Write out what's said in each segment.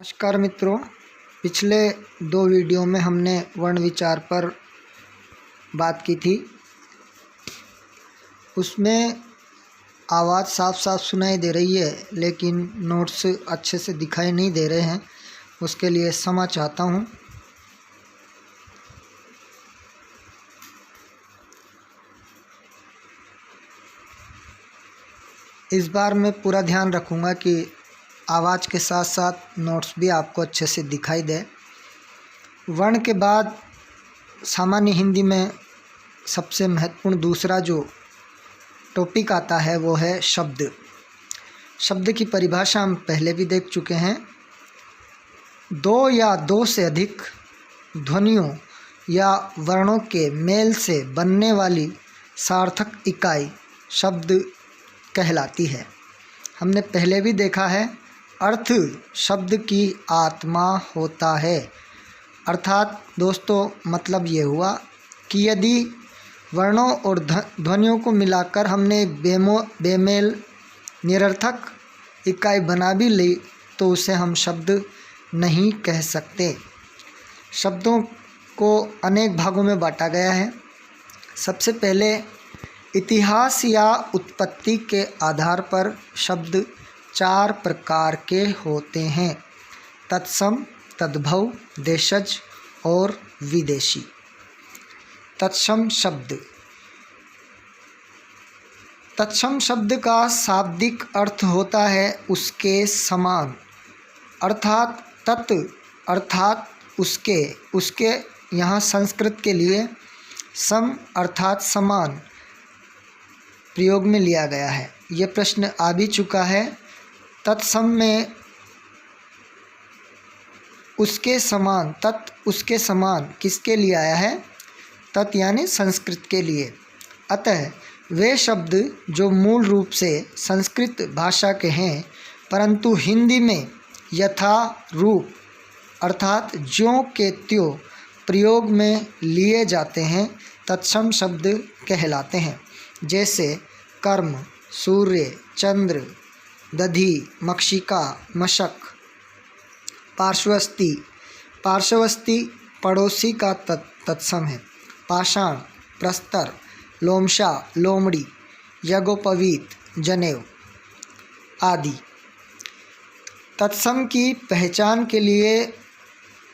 नमस्कार मित्रों, पिछले दो वीडियो में हमने वर्ण विचार पर बात की थी। उसमें आवाज़ साफ साफ सुनाई दे रही है, लेकिन नोट्स अच्छे से दिखाई नहीं दे रहे हैं। उसके लिए क्षमा चाहता हूँ। इस बार मैं पूरा ध्यान रखूँगा कि आवाज़ के साथ साथ नोट्स भी आपको अच्छे से दिखाई दे। वर्ण के बाद सामान्य हिंदी में सबसे महत्वपूर्ण दूसरा जो टॉपिक आता है वो है शब्द। शब्द की परिभाषा हम पहले भी देख चुके हैं। दो या दो से अधिक ध्वनियों या वर्णों के मेल से बनने वाली सार्थक इकाई शब्द कहलाती है। हमने पहले भी देखा है, अर्थ शब्द की आत्मा होता है। अर्थात दोस्तों, मतलब ये हुआ कि यदि वर्णों और ध्वनियों को मिलाकर हमने एक बेमेल निरर्थक इकाई बना भी ली तो उसे हम शब्द नहीं कह सकते। शब्दों को अनेक भागों में बांटा गया है। सबसे पहले इतिहास या उत्पत्ति के आधार पर शब्द चार प्रकार के होते हैं: तत्सम, तद्भव, देशज और विदेशी। तत्सम शब्द। तत्सम शब्द का शाब्दिक अर्थ होता है उसके समान, अर्थात तत् अर्थात उसके यहाँ संस्कृत के लिए सम अर्थात समान प्रयोग में लिया गया है। ये प्रश्न आ भी चुका है। तत्सम में उसके समान, तत् उसके समान किसके लिए आया है? तत् यानी संस्कृत के लिए। अतः वे शब्द जो मूल रूप से संस्कृत भाषा के हैं परंतु हिंदी में यथा रूप अर्थात ज्यों के त्यों प्रयोग में लिए जाते हैं, तत्सम शब्द कहलाते हैं। जैसे कर्म, सूर्य, चंद्र, दधि, मक्षिका, मशक। पार्श्वस्थी। पार्श्वस्थी पड़ोसी का तत्सम है। पाषाण, प्रस्तर, लोमशा, लोमड़ी, यज्ञोपवीत, जनेऊ आदि। तत्सम की पहचान के लिए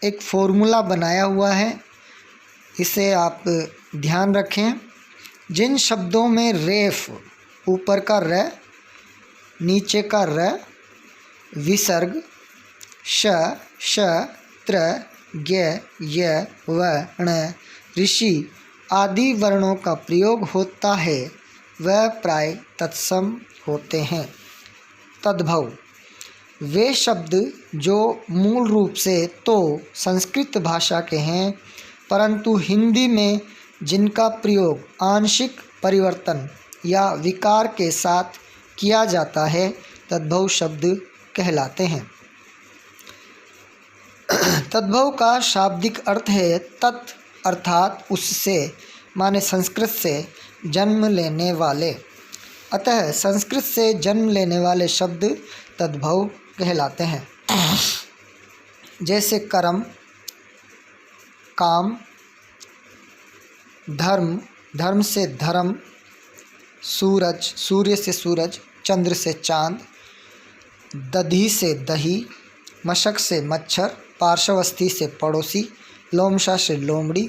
एक फॉर्मूला बनाया हुआ है, इसे आप ध्यान रखें। जिन शब्दों में रेफ, ऊपर का र, नीचे का र, विसर्ग श, श, त्र, ज्ञ, य, व, ण, ऋषि आदि वर्णों का प्रयोग होता है वह प्राय तत्सम होते हैं। तद्भव। वे शब्द जो मूल रूप से तो संस्कृत भाषा के हैं परंतु हिंदी में जिनका प्रयोग आंशिक परिवर्तन या विकार के साथ किया जाता है, तद्भव शब्द कहलाते हैं। तद्भव का शाब्दिक अर्थ है तत् अर्थात उससे, माने संस्कृत से जन्म लेने वाले। अतः संस्कृत से जन्म लेने वाले शब्द तद्भव कहलाते हैं। जैसे कर्म, काम, धर्म, धर्म से धर्म, सूरज, सूर्य से सूरज, चंद्र से चांद, दधी से दही, मशक से मच्छर, पार्श्वस्थी से पड़ोसी, लोमशा से लोमड़ी,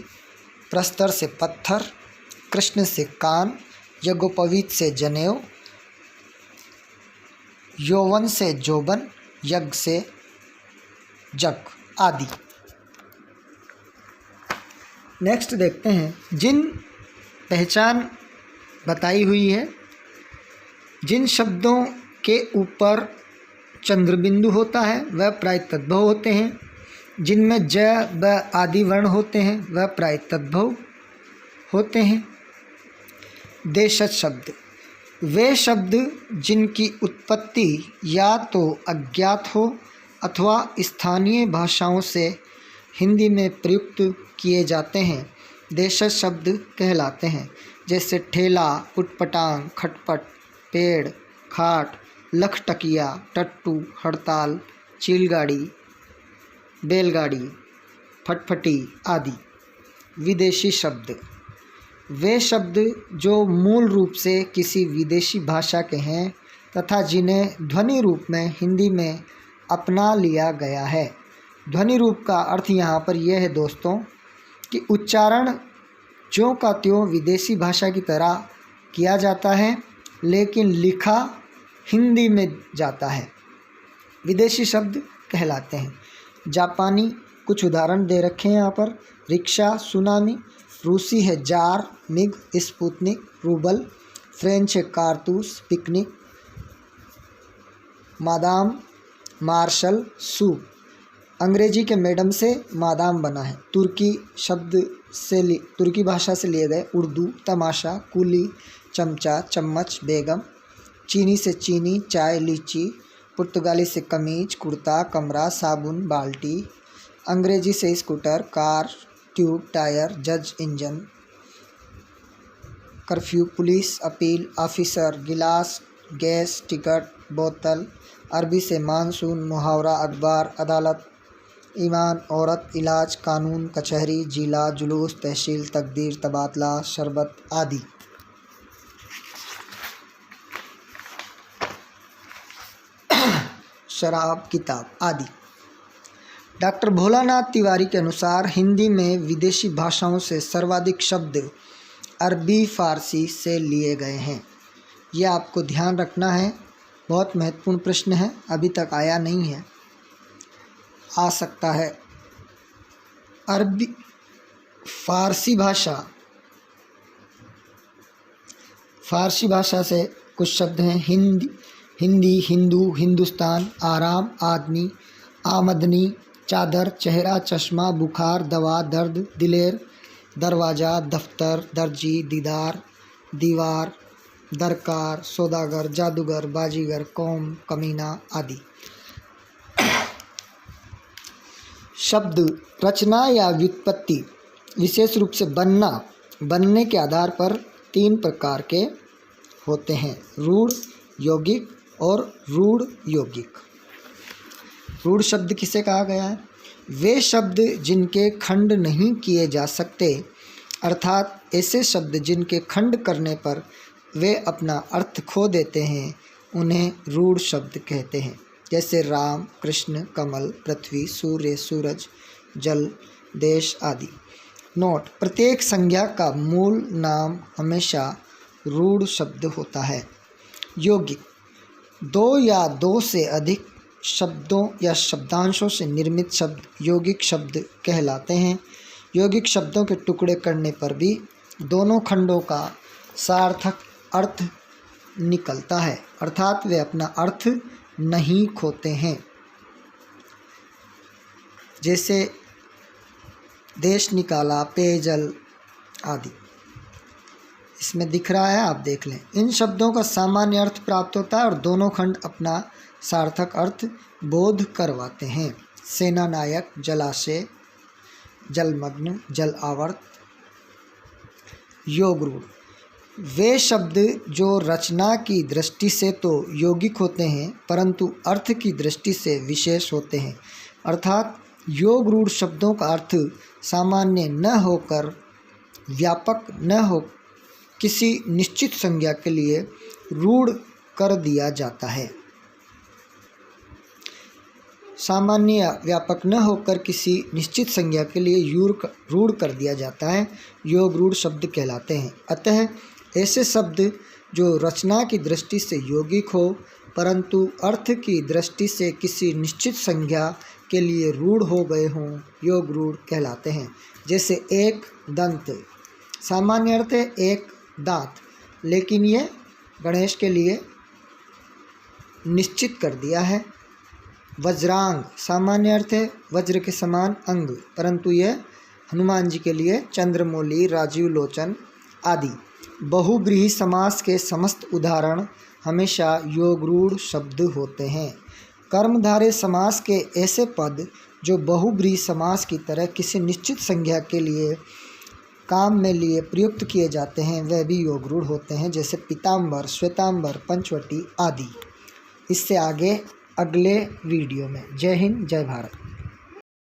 प्रस्तर से पत्थर, कृष्ण से कान, यज्ञोपवीत से जनेऊ, यौवन से जोबन, यज्ञ से जग आदि। नेक्स्ट देखते हैं, जिन पहचान बताई हुई है, जिन शब्दों के ऊपर चंद्रबिंदु होता है वह प्राय तद्भव होते हैं। जिनमें ज, ब आदि वर्ण होते हैं वह प्राय तद्भव होते हैं। देशज शब्द। वे शब्द जिनकी उत्पत्ति या तो अज्ञात हो अथवा स्थानीय भाषाओं से हिंदी में प्रयुक्त किए जाते हैं, देशज शब्द कहलाते हैं। जैसे ठेला, उटपटांग, खटपट, पेड़, खाट, लखटकिया, टट्टू, हड़ताल, चीलगाड़ी बैलगाड़ी, फटफटी आदि। विदेशी शब्द, वे शब्द जो मूल रूप से किसी विदेशी भाषा के हैं तथा जिन्हें ध्वनि रूप में हिंदी में अपना लिया गया है। ध्वनि रूप का अर्थ यहाँ पर यह है दोस्तों कि उच्चारण ज्यों का त्यों विदेशी भाषा की तरह किया जाता है, लेकिन लिखा हिंदी में जाता है, विदेशी शब्द कहलाते हैं। जापानी कुछ उदाहरण दे रखे हैं यहाँ पर। Rickshaw, tsunami. रूसी है jar, MiG, Sputnik, rouble. French है कारतूस, पिकनिक, मादाम, मार्शल, सूप। अंग्रेजी के मैडम से मादाम बना है। तुर्की भाषा से लिए गए उर्दू, तमाशा, कुली, चमचा, चम्मच, बेगम। चीनी से चीनी, चाय, लीची। पुर्तगाली से कमीज, कुर्ता, कमरा, साबुन, बाल्टी। अंग्रेजी से स्कूटर, कार, ट्यूब, टायर, जज, engine. Curfew, police, appeal, officer, गिलास, गैस, टिकट, बोतल। अरबी से मानसून, मुहावरा, अखबार, अदालत, ईमान, औरत, इलाज, कानून, कचहरी, जिला, जुलूस, तहसील, तकदीर, तबादला, शरबत आदि। शराब, किताब आदि। डॉक्टर भोलानाथ तिवारी के अनुसार हिंदी में विदेशी भाषाओं से सर्वाधिक शब्द अरबी फारसी से लिए गए हैं। यह आपको ध्यान रखना है, बहुत महत्वपूर्ण प्रश्न है, अभी तक आया नहीं है, आ सकता है। अरबी फारसी भाषा से कुछ शब्द हैं। हिंदी, हिंदू, हिंदुस्तान, आराम, आदमी, आमदनी, चादर, चेहरा, चश्मा, बुखार, दवा, दर्द, दिलेर, दरवाज़ा, दफ्तर, दर्जी, दीदार, दीवार, दरकार, सौदागर, जादूगर, बाजीगर, कौम, कमीना आदि। शब्द रचना या व्युत्पत्ति विशेष रूप से बनने के आधार पर 3 प्रकार के होते हैं: रूढ़, यौगिक और रूढ़ यौगिक। रूढ़ शब्द किसे कहा गया है? वे शब्द जिनके खंड नहीं किए जा सकते, अर्थात ऐसे शब्द जिनके खंड करने पर वे अपना अर्थ खो देते हैं, उन्हें रूढ़ शब्द कहते हैं। जैसे राम, कृष्ण, कमल, पृथ्वी, सूर्य, सूरज, जल, देश आदि। नोट: प्रत्येक संज्ञा का मूल नाम हमेशा रूढ़ शब्द होता है। यौगिक: 2 या 2 से अधिक शब्दों या शब्दांशों से निर्मित शब्द यौगिक शब्द कहलाते हैं। यौगिक शब्दों के टुकड़े करने पर भी दोनों खंडों का सार्थक अर्थ निकलता है, अर्थात वे अपना अर्थ नहीं खोते हैं। जैसे देश निकाला, पेयजल आदि। इसमें दिख रहा है, आप देख लें। इन शब्दों का सामान्य अर्थ प्राप्त होता है और दोनों खंड अपना सार्थक अर्थ बोध करवाते हैं। सेना नायक, जलाशय, जलमग्न, जल आवर्त। योग रूढ़: वे शब्द जो रचना की दृष्टि से तो यौगिक होते हैं, परंतु अर्थ की दृष्टि से विशेष होते हैं। अर्थात योग रूढ़ शब्दों का अर्थ सामान्य न होकर, व्यापक न हो, किसी निश्चित संज्ञा के लिए रूढ़ कर दिया जाता है। सामान्य या व्यापक न होकर किसी निश्चित संज्ञा के लिए रूढ़ कर दिया जाता है, योग रूढ़ शब्द कहलाते हैं। अतः ऐसे शब्द जो रचना की दृष्टि से यौगिक हो, परंतु अर्थ की दृष्टि से किसी निश्चित संज्ञा के लिए रूढ़ हो गए हों, योग रूढ़ कहलाते हैं। जैसे एक दंत, सामान्य अर्थ है एक दांत, लेकिन ये गणेश के लिए निश्चित कर दिया है। वज्रांग, सामान्य अर्थ है वज्र के समान अंग, परंतु यह हनुमान जी के लिए चंद्रमौली, राजीव लोचन आदि। बहुब्रीहि समास के समस्त उदाहरण हमेशा योगरूढ़ शब्द होते हैं। कर्मधारय समास के ऐसे पद जो बहुब्रीहि समास की तरह किसी निश्चित संज्ञा के लिए काम में लिए प्रयुक्त किए जाते हैं, वह भी योगरूढ़ होते हैं। जैसे पीताम्बर, श्वेतांबर, पंचवटी आदि। इससे आगे अगले वीडियो में। जय हिंद, जय भारत।